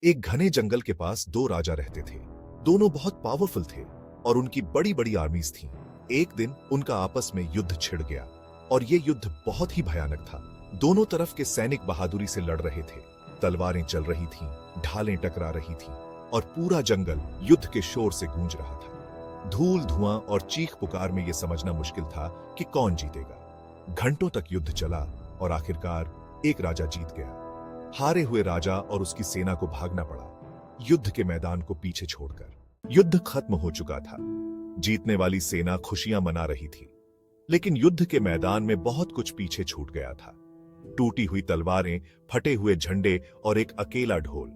एक घने जंगल के पास दो राजा रहते थे। दोनों बहुत पावरफुल थे और उनकी बड़ी बड़ी आर्मीज थीं। एक दिन उनका आपस में युद्ध छिड़ गया और ये युद्ध बहुत ही भयानक था। दोनों तरफ के सैनिक बहादुरी से लड़ रहे थे। तलवारें चल रही थीं, ढालें टकरा रही थीं और पूरा जंगल युद्ध के शोर से गूंज रहा था। धूल, धुआं और चीख पुकार में यह समझना मुश्किल था कि कौन जीतेगा। घंटों तक युद्ध चला और आखिरकार एक राजा जीत गया। हारे हुए राजा और उसकी सेना को भागना पड़ा, युद्ध के मैदान को पीछे छोड़कर। युद्ध खत्म हो चुका था। जीतने वाली सेना खुशियां मना रही थी, लेकिन युद्ध के मैदान में बहुत कुछ पीछे छूट गया था। टूटी हुई तलवारें, फटे हुए झंडे और एक अकेला ढोल।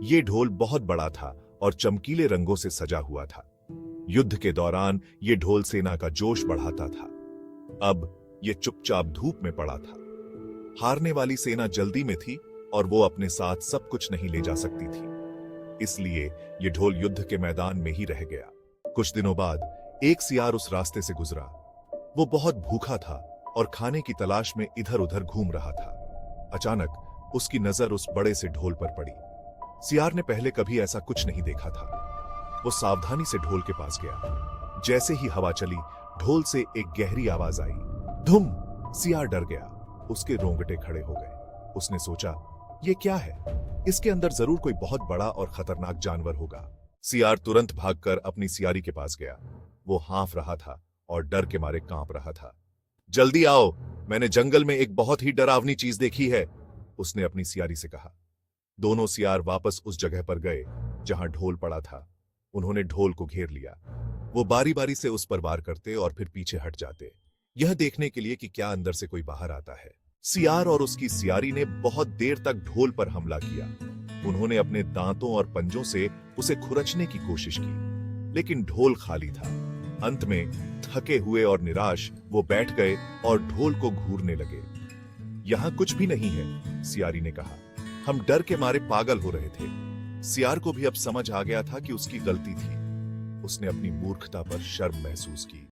ये ढोल बहुत बड़ा था और चमकीले रंगों से सजा हुआ था। युद्ध के दौरान ये ढोल सेना का जोश बढ़ाता था। अब ये चुपचाप धूप में पड़ा था। हारने वाली सेना जल्दी में थी और वो अपने साथ सब कुछ नहीं ले जा सकती थी, इसलिए ये ढोल युद्ध के मैदान में ही रह गया। कुछ दिनों बाद एक सियार उस रास्ते से गुजरा। वो बहुत भूखा था और खाने की तलाश में इधर उधर घूम रहा था। अचानक उसकी नजर उस बड़े से ढोल पर पड़ी। सियार ने पहले कभी ऐसा कुछ नहीं देखा था। वो सावधानी से ढोल के पास गया। जैसे ही हवा चली, ढोल से एक गहरी आवाज आई, धुम। सियार डर गया, उसके रोंगटे खड़े हो गए। उसने सोचा, ये क्या है? इसके अंदर जरूर कोई बहुत बड़ा और खतरनाक जानवर होगा। सियार तुरंत भागकर अपनी सियारी के पास गया। वो हांफ रहा था और डर के मारे कांप रहा था। जल्दी आओ, मैंने जंगल में एक बहुत ही डरावनी चीज देखी है, उसने अपनी सियारी से कहा। दोनों सियार वापस उस जगह पर गए जहां ढोल पड़ा था। उन्होंने ढोल को घेर लिया। वो बारी बारी से उस पर वार करते और फिर पीछे हट जाते, यह देखने के लिए कि क्या अंदर से कोई बाहर आता है। सियार और उसकी सियारी ने बहुत देर तक ढोल पर हमला किया। उन्होंने अपने दांतों और पंजों से उसे खुरचने की कोशिश की, लेकिन ढोल खाली था। अंत में थके हुए और निराश वो बैठ गए और ढोल को घूरने लगे। यहां कुछ भी नहीं है, सियारी ने कहा। हम डर के मारे पागल हो रहे थे। सियार को भी अब समझ आ गया था कि उसकी गलती थी। उसने अपनी मूर्खता पर शर्म महसूस की।